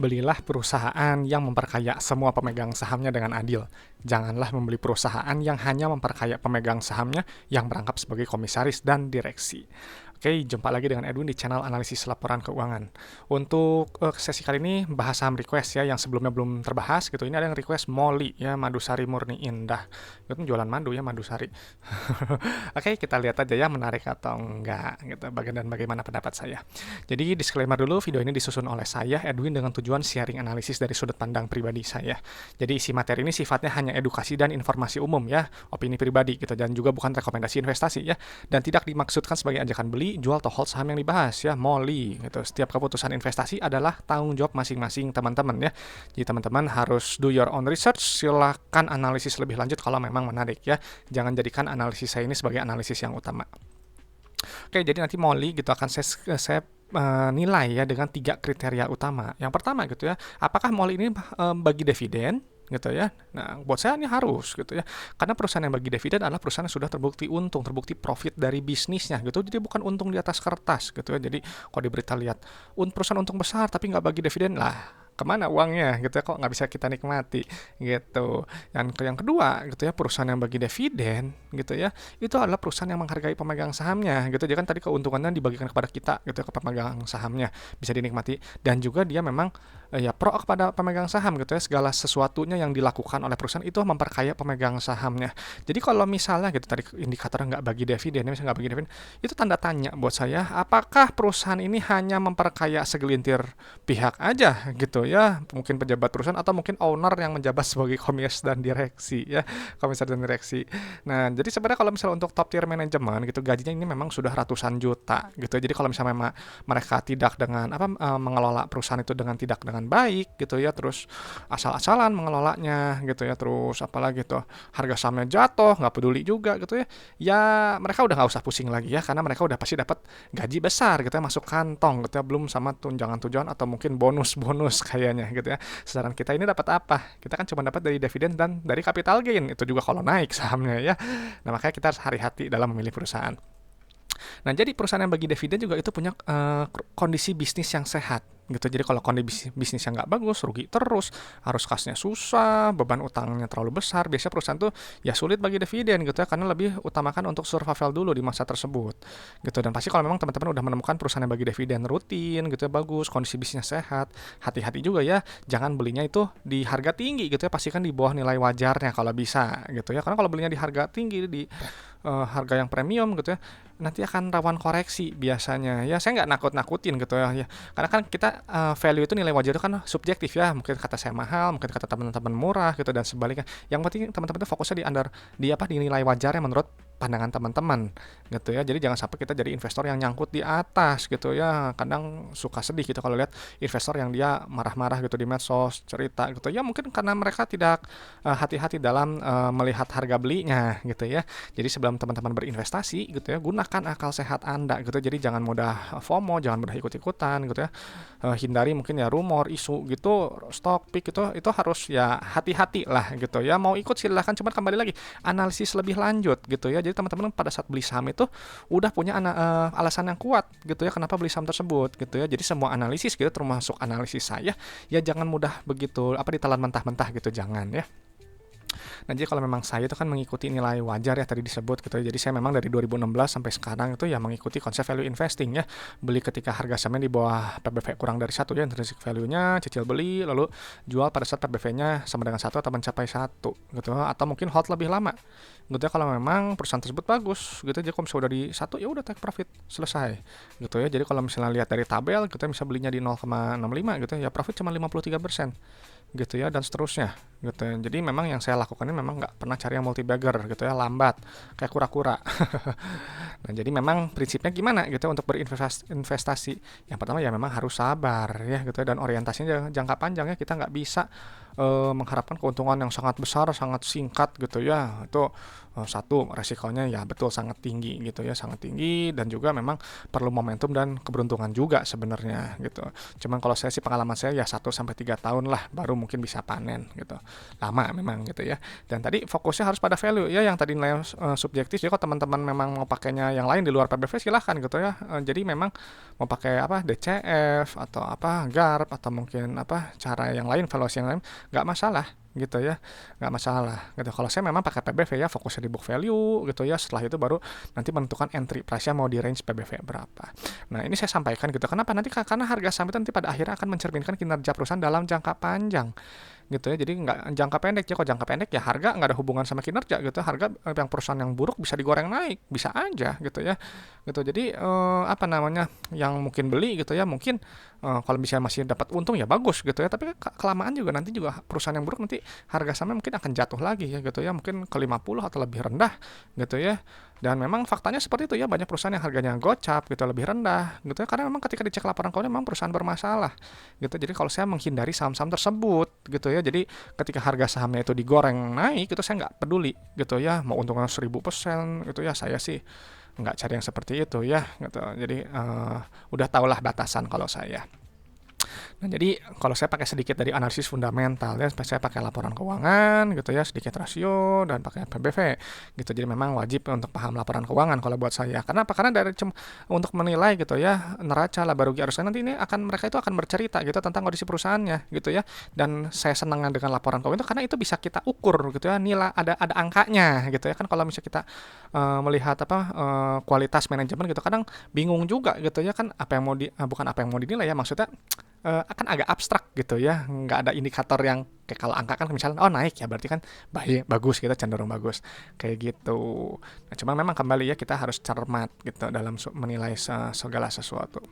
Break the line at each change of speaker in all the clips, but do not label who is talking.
Belilah perusahaan yang memperkaya semua pemegang sahamnya dengan adil. Janganlah membeli perusahaan yang hanya memperkaya pemegang sahamnya yang merangkap sebagai komisaris dan direksi. Oke, jumpa lagi dengan Edwin di channel analisis laporan keuangan. Untuk sesi kali ini bahas saham request ya, yang sebelumnya belum terbahas gitu. Ini ada yang request Molly ya, Madusari Murni Indah. Itu jualan madu ya, Madusari. Oke, kita lihat aja ya menarik atau enggak gitu. Bagaimana pendapat saya. Jadi disclaimer dulu, video ini disusun oleh saya Edwin dengan tujuan sharing analisis dari sudut pandang pribadi saya. Jadi isi materi ini sifatnya hanya edukasi dan informasi umum ya, opini pribadi gitu, dan juga bukan rekomendasi investasi ya, dan tidak dimaksudkan sebagai ajakan beli, jual atau hold saham yang dibahas ya, Molly gitu. Setiap keputusan investasi adalah tanggung jawab masing-masing teman-teman ya. Jadi teman-teman harus do your own research, silakan analisis lebih lanjut kalau memang menarik ya. Jangan jadikan analisis saya ini sebagai analisis yang utama. Oke, jadi nanti Molly gitu akan saya nilai ya dengan 3 kriteria utama. Yang pertama gitu ya, apakah Molly ini bagi dividen gitu ya. Nah, buat saya ini harus gitu ya. Karena perusahaan yang bagi dividen adalah perusahaan yang sudah terbukti untung, terbukti profit dari bisnisnya gitu. Jadi bukan untung di atas kertas gitu ya. Jadi kalau di berita lihat perusahaan untung besar tapi nggak bagi dividen lah, kemana uangnya gitu ya, kok nggak bisa kita nikmati gitu. Dan yang kedua gitu ya, perusahaan yang bagi dividen gitu ya, itu adalah perusahaan yang menghargai pemegang sahamnya gitu. Jadi kan tadi keuntungannya dibagikan kepada kita gitu ya, ke pemegang sahamnya, bisa dinikmati. Dan juga dia memang ya pro kepada pemegang saham gitu ya, segala sesuatunya yang dilakukan oleh perusahaan itu memperkaya pemegang sahamnya. Jadi kalau misalnya gitu tadi indikatornya nggak bagi dividen, misalnya nggak bagi dividen, itu tanda tanya buat saya, apakah perusahaan ini hanya memperkaya segelintir pihak aja gitu ya, mungkin pejabat perusahaan atau mungkin owner yang menjabat sebagai komisaris dan direksi ya, komisaris dan direksi. Nah, jadi sebenarnya kalau misalnya untuk top tier manajemen gitu, gajinya ini memang sudah ratusan juta gitu. Jadi kalau misalnya memang mereka tidak dengan mengelola perusahaan itu dengan baik gitu ya, terus asal-asalan mengelolanya gitu ya, terus apalagi tuh harga sahamnya jatuh, nggak peduli juga gitu ya, ya mereka udah nggak usah pusing lagi ya, karena mereka udah pasti dapat gaji besar gitu ya, masuk kantong gitu ya, belum sama tunjangan-tunjangan atau mungkin bonus-bonus kayaknya gitu ya. Sedangkan kita ini dapat apa? Kita kan cuma dapat dari dividen dan dari capital gain, itu juga kalau naik sahamnya ya. Nah, makanya kita harus hati-hati dalam memilih perusahaan. Nah, jadi perusahaan yang bagi dividen juga itu punya kondisi bisnis yang sehat gitu. Jadi kalau kondisi bisnisnya nggak bagus, rugi terus, harus kasnya susah, beban utangnya terlalu besar, biasanya perusahaan tuh ya sulit bagi dividen gitu ya, karena lebih utamakan untuk survival dulu di masa tersebut gitu. Dan pasti kalau memang teman-teman udah menemukan perusahaan yang bagi dividen rutin gitu ya, bagus, kondisi bisnisnya sehat, hati-hati juga ya, jangan belinya itu di harga tinggi gitu ya, pastikan di bawah nilai wajarnya kalau bisa gitu ya, karena kalau belinya di harga tinggi, di harga yang premium gitu ya, nanti akan rawan koreksi biasanya ya. Saya nggak nakut-nakutin gitu ya, karena kan kita value itu, nilai wajar itu kan subjektif ya, mungkin kata saya mahal, mungkin kata teman-teman murah gitu, dan sebaliknya. Yang penting teman-teman itu fokusnya di nilai wajarnya menurut pandangan teman-teman gitu ya. Jadi jangan sampai kita jadi investor yang nyangkut di atas gitu ya. Kadang suka sedih gitu kalau lihat investor yang dia marah-marah gitu di medsos, cerita gitu ya, mungkin karena mereka tidak hati-hati dalam melihat harga belinya gitu ya. Jadi sebelum teman-teman berinvestasi gitu ya, gunakan akal sehat Anda gitu. Jadi jangan mudah FOMO, jangan mudah ikut-ikutan gitu ya. Hindari mungkin ya rumor, isu gitu, stock pick itu harus ya hati-hati lah gitu ya. Mau ikut silahkan, cuman kembali lagi analisis lebih lanjut gitu ya. Jadi teman-teman pada saat beli saham itu udah punya alasan yang kuat gitu ya, kenapa beli saham tersebut gitu ya. Jadi semua analisis gitu, termasuk analisis saya, ya jangan mudah begitu ditelan mentah-mentah gitu, jangan ya. Nah, jadi kalau memang saya itu kan mengikuti nilai wajar ya tadi disebut gitu ya. Jadi saya memang dari 2016 sampai sekarang itu ya mengikuti konsep value investing ya. Beli ketika harga sahamnya di bawah PBV kurang dari 1 ya, intrinsic value-nya, cicil beli, lalu jual pada saat PBV-nya sama dengan 1 atau mencapai 1 gitu. Atau mungkin hold lebih lama gitu ya, kalau memang perusahaan tersebut bagus gitu. Jadi kalau misalnya udah di 1 ya udah take profit, selesai gitu ya. Jadi kalau misalnya lihat dari tabel kita bisa belinya di 0,65 gitu ya, profit cuma 53% gitu ya, dan seterusnya gitu ya. Jadi memang yang saya lakukan ini memang nggak pernah cari yang multi bagger gitu ya, lambat kayak kura-kura. Nah, jadi memang prinsipnya gimana gitu ya, untuk berinvestasi yang pertama ya memang harus sabar ya gitu ya, dan orientasinya jangka panjang ya. Kita nggak bisa mengharapkan keuntungan yang sangat besar, sangat singkat gitu ya. Itu satu, resikonya ya betul sangat tinggi gitu ya, sangat tinggi, dan juga memang perlu momentum dan keberuntungan juga sebenarnya gitu. Cuman kalau saya sih, pengalaman saya ya 1 sampai 3 tahun lah baru mungkin bisa panen gitu. Lama memang gitu ya. Dan tadi fokusnya harus pada value ya, yang tadi nilai subjektif. Jadi kalau teman-teman memang mau pakainya yang lain di luar PBV silahkan gitu ya. Jadi memang mau pakai apa, DCF atau apa, GARP, atau mungkin apa cara yang lain, valuasi yang lain, nggak masalah gitu ya, nggak masalah gitu. Kalau saya memang pakai PBV ya, fokusnya di book value gitu ya. Setelah itu baru nanti menentukan entry price-nya mau di range PBV berapa. Nah, ini saya sampaikan gitu, kenapa nanti, karena harga saham itu nanti pada akhirnya akan mencerminkan kinerja perusahaan dalam jangka panjang gitu ya. Jadi nggak jangka pendek ya. Kalau jangka pendek ya harga nggak ada hubungan sama kinerja gitu. Harga yang perusahaan yang buruk bisa digoreng naik, bisa aja gitu ya gitu. Jadi apa namanya, yang mungkin beli gitu ya, mungkin kalau misalnya masih dapat untung ya bagus gitu ya. Tapi kelamaan juga nanti juga perusahaan yang buruk nanti harga sahamnya mungkin akan jatuh lagi ya gitu ya, mungkin ke 50 atau lebih rendah gitu ya. Dan memang faktanya seperti itu ya, banyak perusahaan yang harganya gocap gitu, lebih rendah gitu ya, karena memang ketika dicek laporan keuangan memang perusahaan bermasalah gitu. Jadi kalau saya menghindari saham-saham tersebut gitu ya. Jadi ketika harga sahamnya itu digoreng naik itu saya nggak peduli gitu ya, mau untungnya 1000% gitu ya, saya sih nggak cari yang seperti itu ya gitu. Jadi udah tahulah batasan kalau saya. Nah, jadi kalau saya pakai sedikit dari analisis fundamental ya, saya pakai laporan keuangan gitu ya, sedikit rasio, dan pakai PBV gitu. Jadi memang wajib untuk paham laporan keuangan kalau buat saya. Karena apa? Karena dari untuk menilai gitu ya, neraca, laba rugi, arusnya, nanti ini mereka itu akan bercerita gitu tentang kondisi perusahaannya gitu ya. Dan saya senang dengan laporan keuangan itu karena itu bisa kita ukur gitu ya, nilai, ada angkanya gitu ya. Kan kalau misalnya kita melihat apa, kualitas manajemen gitu, kadang bingung juga gitu ya kan, apa yang mau bukan apa yang mau dinilai ya, maksudnya akan agak abstrak gitu ya, nggak ada indikator yang kayak, kalau angka kan misalnya oh naik ya berarti kan baik, bagus, kita cenderung bagus kayak gitu. Nah, cuma memang kembali ya, kita harus cermat gitu dalam menilai segala sesuatu.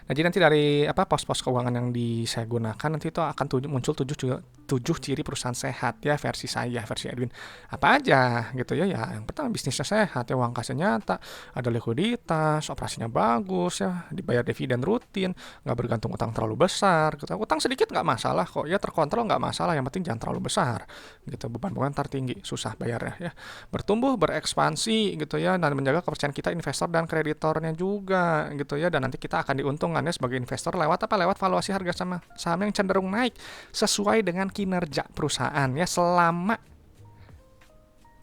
Nah, jadi nanti dari apa, pos-pos keuangan yang saya gunakan nanti itu akan muncul 7 ciri perusahaan sehat ya, versi saya, versi Edwin. Apa aja gitu ya? Ya, yang pertama bisnisnya sehat ya, uang kasnya nyata, ada likuiditas, operasinya bagus ya, dibayar dividen rutin, nggak bergantung utang terlalu besar gitu. Utang sedikit nggak masalah kok ya, terkontrol nggak masalah, yang penting jangan terlalu besar gitu. Beban ntar tinggi, susah bayarnya ya. Bertumbuh, berekspansi gitu ya, dan menjaga kepercayaan kita investor dan kreditornya juga gitu ya. Dan nanti kita akan diuntungkannya sebagai investor lewat apa? Lewat valuasi harga saham yang cenderung naik sesuai dengan kinerja perusahaan ya, selama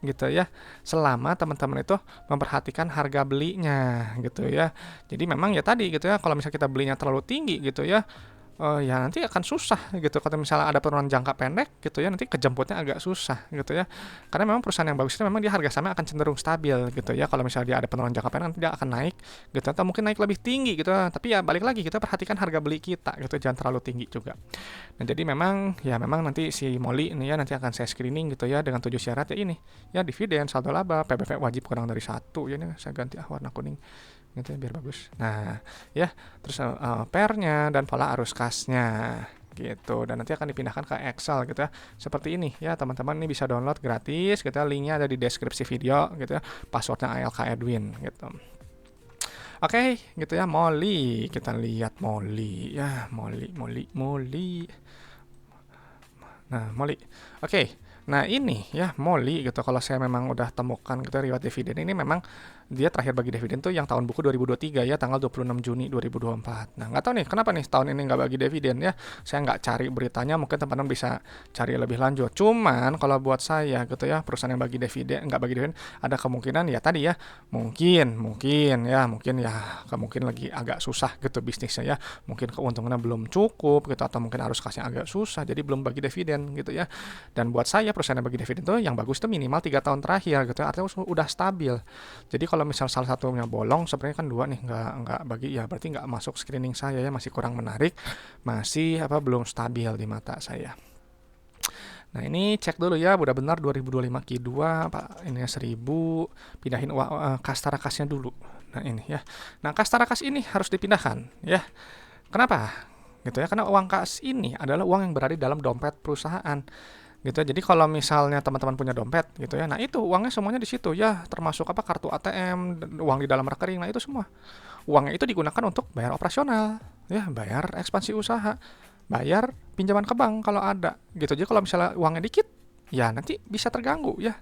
gitu ya, selama teman-teman itu memperhatikan harga belinya gitu ya. Jadi memang ya tadi gitu ya, kalau misalnya kita belinya terlalu tinggi gitu ya, ya nanti akan susah gitu. Kalau misalnya ada penurunan jangka pendek gitu ya, nanti kejemputnya agak susah gitu ya. Karena memang perusahaan yang bagus itu memang dia harga sahamnya akan cenderung stabil gitu ya. Kalau misalnya dia ada penurunan jangka pendek, nanti dia akan naik gitu, atau mungkin naik lebih tinggi gitu. Tapi ya balik lagi, kita perhatikan harga beli kita gitu, jangan terlalu tinggi juga. Nah, jadi memang nanti si Molly ini ya, nanti akan saya screening gitu ya dengan 7 syarat ya ini. Ya, dividen, saldo laba, PBV wajib kurang dari 1 ya, ini saya ganti warna kuning gitu ya, biar bagus. Nah, ya, terus pairnya dan pola arus kasnya gitu, dan nanti akan dipindahkan ke Excel gitu ya, seperti ini ya teman-teman. Ini bisa download gratis gitu ya, linknya ada di deskripsi video gitu ya, passwordnya ALK Edwin gitu. Oke, gitu ya. Molly, kita lihat Molly ya, Molly. Nah, Molly. Oke. Nah, ini ya Molly gitu, kalau saya memang udah temukan gitu riwayat dividen ini, memang dia terakhir bagi dividen tuh yang tahun buku 2023 ya, tanggal 26 Juni 2024. Nah, nggak tahu nih kenapa nih tahun ini nggak bagi dividen ya. Saya nggak cari beritanya, mungkin teman-teman bisa cari lebih lanjut. Cuman kalau buat saya gitu ya, perusahaan yang bagi dividen, nggak bagi dividen, ada kemungkinan ya tadi ya, mungkin lagi agak susah gitu bisnisnya ya. Mungkin keuntungannya belum cukup gitu, atau mungkin arus kasnya agak susah, jadi belum bagi dividen gitu ya. Dan buat saya perusahaan yang bagi dividen tuh yang bagus tuh minimal 3 tahun terakhir gitu, artinya udah stabil. Jadi kalau misal salah satunya bolong, sebenarnya kan 2 nih nggak bagi ya, berarti nggak masuk screening saya ya, masih kurang menarik, masih belum stabil di mata saya. Nah, ini cek dulu ya, udah benar 2025 Q2 Pak, ini 1000, pindahin kasta rakasnya dulu. Nah, ini ya. Nah, kasta rakas ini harus dipindahkan ya. Kenapa? Gitu ya, karena uang kas ini adalah uang yang berada di dalam dompet perusahaan gitu. Jadi kalau misalnya teman-teman punya dompet gitu ya, nah itu uangnya semuanya di situ ya, termasuk kartu ATM, uang di dalam rekening, nah itu semua uangnya itu digunakan untuk bayar operasional ya, bayar ekspansi usaha, bayar pinjaman ke bank kalau ada gitu. Jadi kalau misalnya uangnya dikit, ya nanti bisa terganggu ya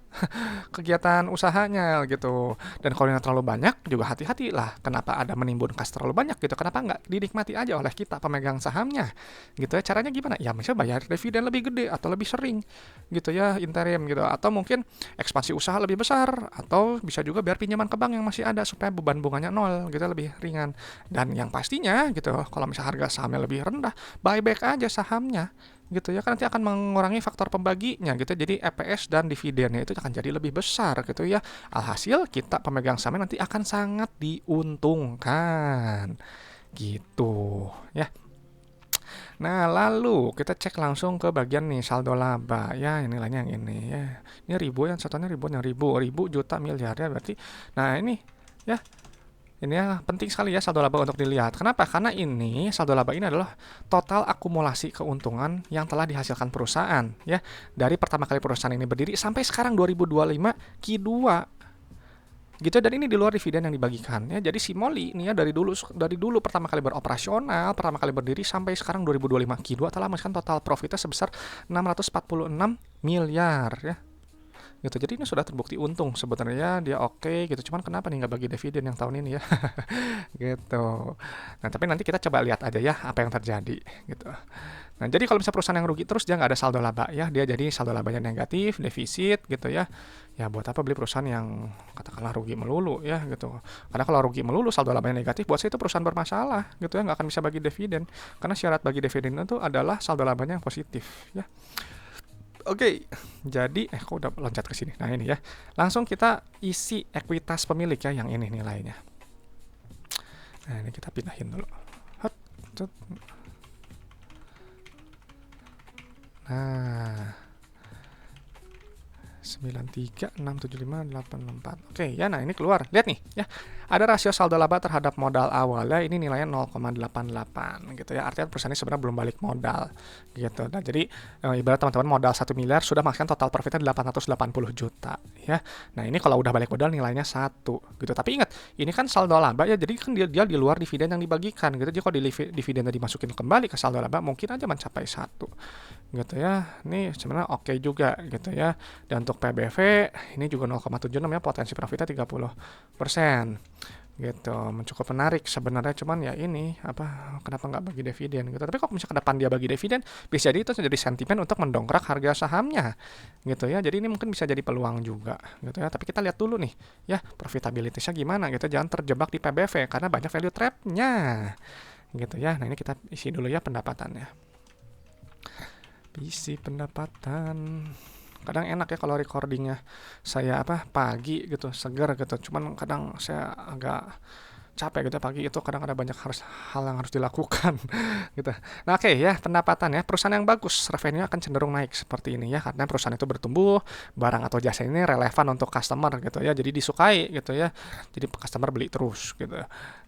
kegiatan usahanya gitu. Dan kalau yang terlalu banyak juga hati-hati lah. Kenapa ada menimbun kas terlalu banyak gitu? Kenapa nggak dinikmati aja oleh kita pemegang sahamnya gitu ya? Caranya gimana? Ya misalnya bayar dividen lebih gede atau lebih sering gitu ya, interim gitu. Atau mungkin ekspansi usaha lebih besar, atau bisa juga biar pinjaman ke bank yang masih ada supaya beban bunganya nol gitu, lebih ringan. Dan yang pastinya gitu, kalau misalnya harga sahamnya lebih rendah, buyback aja sahamnya gitu ya, kan nanti akan mengurangi faktor pembaginya gitu, jadi EPS dan dividennya itu akan jadi lebih besar gitu ya. Alhasil kita pemegang saham nanti akan sangat diuntungkan gitu ya. Nah, lalu kita cek langsung ke bagian nih saldo laba ya, ini nilainya yang ini ya. Ini ribu ya, satunya ribu, yang ribu juta miliar ya berarti. Nah, ini ya, ini ya penting sekali ya saldo laba untuk dilihat. Kenapa? Karena ini saldo laba ini adalah total akumulasi keuntungan yang telah dihasilkan perusahaan ya, dari pertama kali perusahaan ini berdiri sampai sekarang 2025 Q2 gitu. Dan ini di luar dividen yang dibagikan ya. Jadi si Molly ini ya, dari dulu pertama kali beroperasional, pertama kali berdiri sampai sekarang 2025 Q2 telah menghasilkan total profitnya sebesar 646 miliar ya gitu. Jadi ini sudah terbukti untung sebenarnya, dia oke gitu. Cuman kenapa nih nggak bagi dividen yang tahun ini ya gitu. Nah, tapi nanti kita coba lihat aja ya apa yang terjadi gitu. Nah, jadi kalau misalnya perusahaan yang rugi terus, dia nggak ada saldo laba ya, dia jadi saldo labanya negatif, defisit gitu ya. Ya buat apa beli perusahaan yang katakanlah rugi melulu ya gitu. Karena kalau rugi melulu saldo labanya negatif, buat saya itu perusahaan bermasalah gitu ya, nggak akan bisa bagi dividen. Karena syarat bagi dividen itu adalah saldo labanya yang positif ya. Oke, jadi kok udah loncat ke sini. Nah, ini ya. Langsung kita isi ekuitas pemilik ya, yang ini nilainya. Nah, ini kita pindahin dulu. Nah, 9367584. Oke ya, nah ini keluar. Lihat nih ya. Ada rasio saldo laba terhadap modal awalnya, ini nilainya 0,88 gitu ya. Artinya perusahaan ini sebenarnya belum balik modal gitu. Nah, jadi ibarat teman-teman modal 1 miliar sudah menghasilkan total profitnya 880 juta ya. Nah, ini kalau udah balik modal nilainya 1 gitu. Tapi ingat, ini kan saldo laba ya. Jadi kan dia di luar dividen yang dibagikan gitu. Jadi kalau dividennya dimasukin kembali ke saldo laba, mungkin aja mencapai 1 gitu ya. Ini sebenarnya oke juga gitu ya. Dan untuk PBV ini juga 0,76 ya, potensi profitnya 30% gitu. Cukup menarik sebenarnya, cuman ya ini apa, kenapa nggak bagi dividen gitu. Tapi kalau misalnya ke depan dia bagi dividen, bisa jadi itu jadi sentimen untuk mendongkrak harga sahamnya gitu ya. Jadi ini mungkin bisa jadi peluang juga gitu ya. Tapi kita lihat dulu nih ya, profitabilitasnya gimana gitu. Jangan terjebak di PBV karena banyak value trap-nya gitu ya. Nah, ini kita isi dulu ya pendapatannya. Isi pendapatan. Kadang enak ya kalau recordingnya saya pagi gitu, segar gitu. Cuman kadang saya agak capek gitu pagi itu, kadang ada banyak hal yang harus dilakukan gitu. Nah, oke ya, pendapatan ya, perusahaan yang bagus revenue akan cenderung naik seperti ini ya, karena perusahaan itu bertumbuh, barang atau jasa ini relevan untuk customer gitu ya, jadi disukai gitu ya, jadi customer beli terus gitu.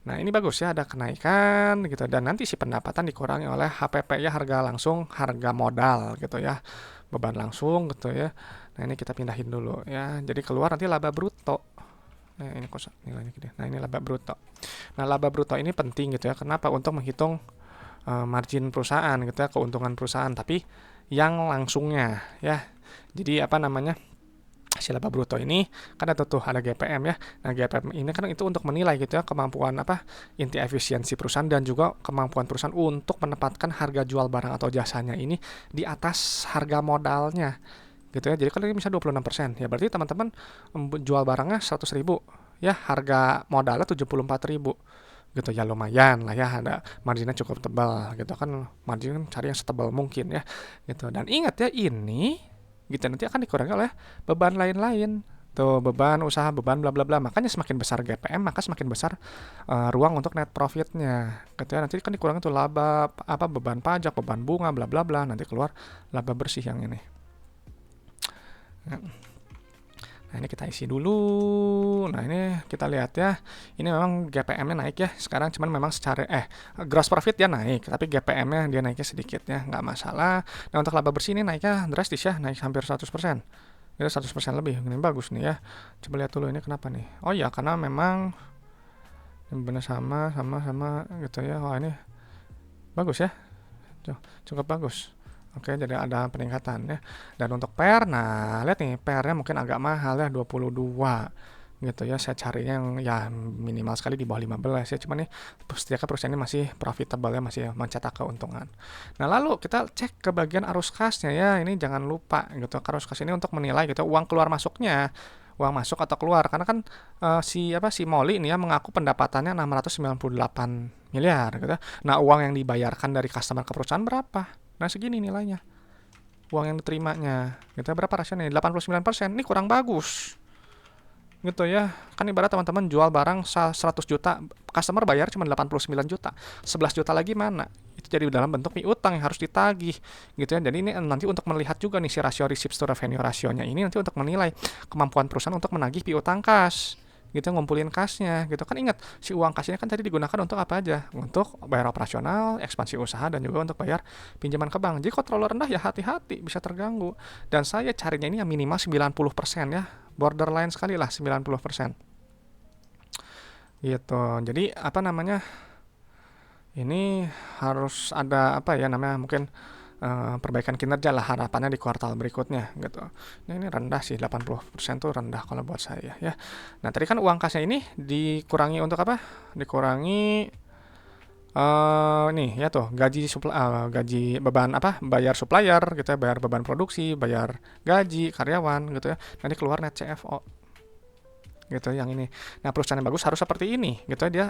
Nah, ini bagus ya, ada kenaikan gitu. Dan nanti si pendapatan dikurangi oleh HPP ya, harga langsung, harga modal gitu ya, beban langsung gitu ya. Nah, ini kita pindahin dulu ya, jadi keluar nanti laba bruto. Nah, ini kok nilainya gede. Nah, ini laba bruto. Nah, laba bruto ini penting gitu ya. Kenapa? Untuk menghitung margin perusahaan gitu ya, keuntungan perusahaan, tapi yang langsungnya ya. Jadi si laba bruto ini kan ada ada GPM ya. Nah, GPM ini kan itu untuk menilai gitu ya kemampuan inti efisiensi perusahaan dan juga kemampuan perusahaan untuk menempatkan harga jual barang atau jasanya ini di atas harga modalnya gitu ya. Jadi kan ini misalnya 26%, ya berarti teman-teman jual barangnya 100.000 ya, harga modalnya 74.000 gitu ya, lumayan lah ya, ada marginnya cukup tebal gitu kan, margin cari yang setebal mungkin ya gitu. Dan ingat ya, ini gitu nanti akan dikurangi oleh beban lain-lain tuh, beban usaha, beban bla bla bla. Makanya semakin besar GPM, maka semakin besar ruang untuk net profitnya gitu ya. Nanti kan dikurangi tuh laba beban pajak, beban bunga bla bla bla, nanti keluar laba bersih yang ini. Nah, ini kita isi dulu. Nah, ini kita lihat ya. Ini memang GPM-nya naik ya sekarang, cuman memang secara gross profit dia naik, tapi GPM-nya dia naiknya sedikit ya, nggak masalah. Nah, untuk laba bersih ini naiknya drastis ya, naik hampir 100%. Itu 100% lebih. Ini bagus nih ya. Coba lihat dulu ini kenapa nih. Oh iya, karena memang benar sama gitu ya. Wah, ini bagus ya. cukup bagus. Oke, jadi ada peningkatan ya. Dan untuk pair, nah lihat nih, pairnya mungkin agak mahal ya, 22 gitu ya. Saya carinya yang ya minimal sekali di bawah 15 ya. Cuman nih setidaknya perusahaan ini masih profitable ya, masih mencetak keuntungan. Nah, lalu kita cek ke bagian arus kasnya ya. Ini jangan lupa gitu. Arus kas ini untuk menilai gitu uang keluar masuknya. Uang masuk atau keluar, karena kan si Molly ini ya mengaku pendapatannya 698 miliar gitu. Nah, uang yang dibayarkan dari customer ke perusahaan berapa? Nah, segini nilainya. Uang yang diterimanya. Gitu, berapa rasionya? 89%. Ini kurang bagus. Gitu ya. Kan ibarat teman-teman jual barang 100 juta, customer bayar cuma 89 juta. 11 juta lagi mana? Itu jadi dalam bentuk piutang yang harus ditagih. Gitu ya. Jadi ini nanti untuk melihat juga nih si rasio receipts to revenue rasionya ini nanti untuk menilai kemampuan perusahaan untuk menagih piutang kas. Gitu, ngumpulin kasnya gitu kan. Ingat, si uang kas ini kan tadi digunakan untuk apa aja, untuk bayar operasional, ekspansi usaha, dan juga untuk bayar pinjaman ke bank. Jadi kalau terlalu rendah ya hati-hati, bisa terganggu. Dan saya carinya ini yang minimal 90% ya, borderline sekali lah 90% gitu. Jadi apa namanya, ini harus ada apa ya namanya, mungkin perbaikan kinerja lah harapannya di kuartal berikutnya gitu. Nah, ini rendah sih, 80% tuh rendah kalau buat saya ya. Nah, tadi kan uang kasnya ini dikurangi untuk apa? Dikurangi nih ya tuh gaji beban apa? Bayar supplier gitu ya, bayar beban produksi, bayar gaji karyawan gitu ya. Nanti keluar net CFO gitu yang ini. Nah, perusahaan yang bagus harus seperti ini gitu ya, dia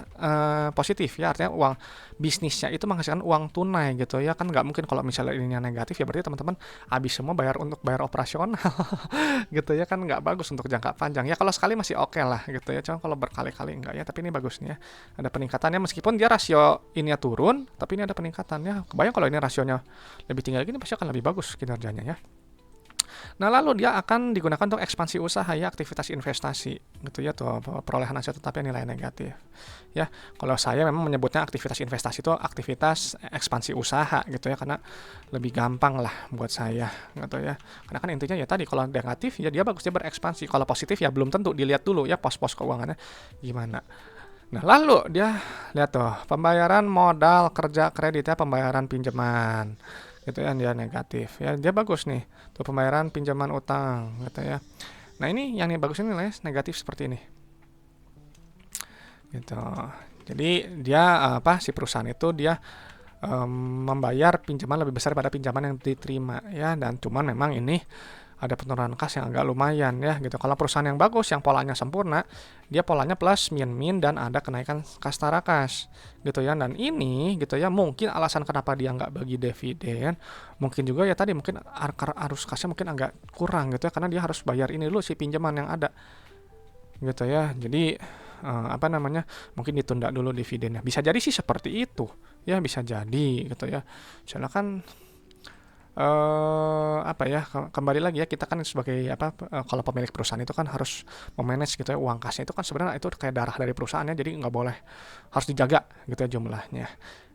positif ya, artinya uang bisnisnya itu menghasilkan uang tunai gitu ya. Kan nggak mungkin kalau misalnya ini negatif ya, berarti teman-teman habis semua untuk bayar operasional gitu ya, kan nggak bagus untuk jangka panjang ya. Kalau sekali masih oke lah gitu ya, cuma kalau berkali-kali enggak ya. Tapi ini bagusnya ada peningkatannya, meskipun dia rasio ini turun, tapi ini ada peningkatannya. Kebayang kalau ini rasionya lebih tinggi lagi, ini pasti akan lebih bagus kinerjanya ya. Nah, lalu dia akan digunakan untuk ekspansi usaha ya, aktivitas investasi gitu ya, tuh perolehan aset tetap yang nilai negatif. Ya, kalau saya memang menyebutnya aktivitas investasi itu aktivitas ekspansi usaha gitu ya, karena lebih gampang lah buat saya gitu ya. Karena kan intinya ya tadi, kalau negatif ya dia bagus, dia berekspansi. Kalau positif ya belum tentu, dilihat dulu ya pos-pos keuangannya gimana. Nah, lalu dia lihat tuh pembayaran modal kerja kredit ya, pembayaran pinjaman gitu ya, dia negatif ya, dia bagus nih tuh pembayaran pinjaman utang gitu ya. Nah, ini yang bagus ini nilainya negatif seperti ini gitu. Jadi dia si perusahaan itu dia membayar pinjaman lebih besar pada pinjaman yang diterima ya, dan cuman memang ini ada penurunan kas yang agak lumayan ya gitu. Kalau perusahaan yang bagus, yang polanya sempurna, dia polanya plus min dan ada kenaikan kas tarakas gitu ya. Dan ini gitu ya, mungkin alasan kenapa dia nggak bagi dividen, mungkin juga ya tadi mungkin arus kasnya mungkin agak kurang gitu ya, karena dia harus bayar ini dulu si pinjaman yang ada gitu ya. Jadi apa namanya, mungkin ditunda dulu dividennya. Bisa jadi sih seperti itu ya, bisa jadi gitu ya. Soalnya kan apa ya, kembali lagi ya, kita kan sebagai kalau pemilik perusahaan itu kan harus memanage gitu ya, uang kasnya itu kan sebenarnya itu kayak darah dari perusahaannya, jadi nggak boleh, harus dijaga gitu ya jumlahnya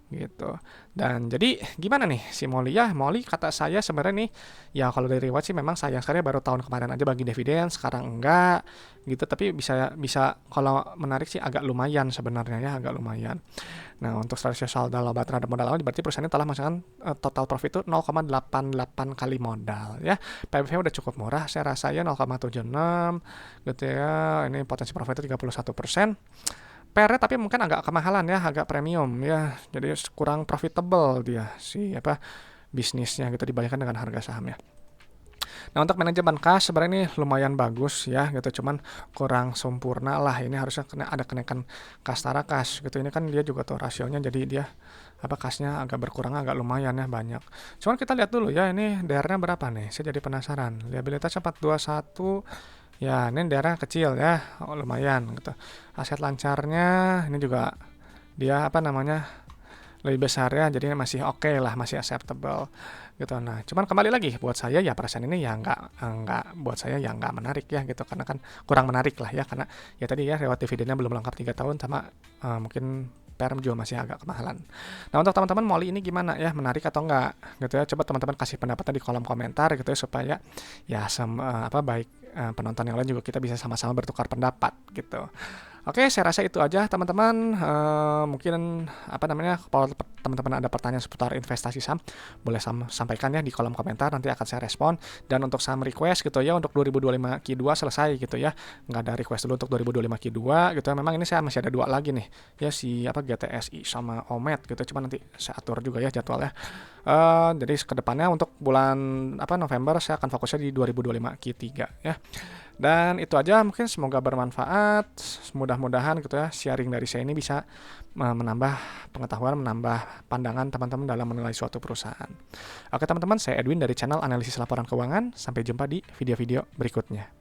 gitu. Dan jadi gimana nih si Molly ya, Molly kata saya sebenarnya nih ya, kalau dari riwayat sih memang sayang sekali baru tahun kemarin aja bagi dividen, sekarang enggak gitu. Tapi bisa bisa kalau menarik sih agak lumayan sebenarnya ya, agak lumayan. Nah, untuk rasio saldo laba terhadap modal awal berarti perusahaannya telah menghasilkan total profit itu 0,88 kali modal ya. PBV udah cukup murah, saya rasa ya 0,76 gitu ya. Ini potensi profit itu 31%. PR-nya tapi mungkin agak kemahalan ya, agak premium ya. Jadi kurang profitable dia bisnisnya gitu dibandingkan dengan harga sahamnya. Nah, untuk manajemen kas sebenarnya ini lumayan bagus ya gitu, cuman kurang sempurna lah. Ini harusnya ada kenaikan kas tarakas gitu. Ini kan dia juga tuh rasionya, jadi dia kasnya agak berkurang, agak lumayan ya, banyak. Cuman kita lihat dulu ya, ini DR-nya berapa nih? Saya jadi penasaran. Liabilitasnya 421. Ya, ini daerah kecil ya, lumayan gitu. Aset lancarnya ini juga dia lebih besar ya, jadi masih oke lah, masih acceptable gitu. Nah, cuman kembali lagi buat saya ya, perasaan ini ya nggak buat saya ya nggak menarik ya gitu, karena kan kurang menarik lah ya, karena ya tadi ya lewat dividennya belum lengkap 3 tahun, sama mungkin PRM juga masih agak kemahalan. Nah, untuk teman-teman Molly ini gimana ya, menarik atau enggak gitu ya? Coba teman-teman kasih pendapatnya di kolom komentar gitu ya, supaya ya baik penonton yang lain juga kita bisa sama-sama bertukar pendapat gitu. Oke, saya rasa itu aja teman-teman. Mungkin apa namanya, kalau teman-teman ada pertanyaan seputar investasi saham, boleh sampaikan ya di kolom komentar, nanti akan saya respon. Dan untuk saham request gitu ya, untuk 2025 Q2 selesai gitu ya, nggak ada request dulu untuk 2025 Q2 gitu ya. Memang ini saya masih ada 2 lagi nih ya, si apa GTSI sama OMED gitu, cuma nanti saya atur juga ya jadwalnya. Jadi kedepannya untuk bulan apa November saya akan fokusnya di 2025 Q3 ya. Dan itu aja, mungkin semoga bermanfaat. Mudah-mudahan gitu ya, sharing dari saya ini bisa menambah pengetahuan, menambah pandangan teman-teman dalam menilai suatu perusahaan. Oke teman-teman, saya Edwin dari channel Analisis Laporan Keuangan. Sampai jumpa di video-video berikutnya.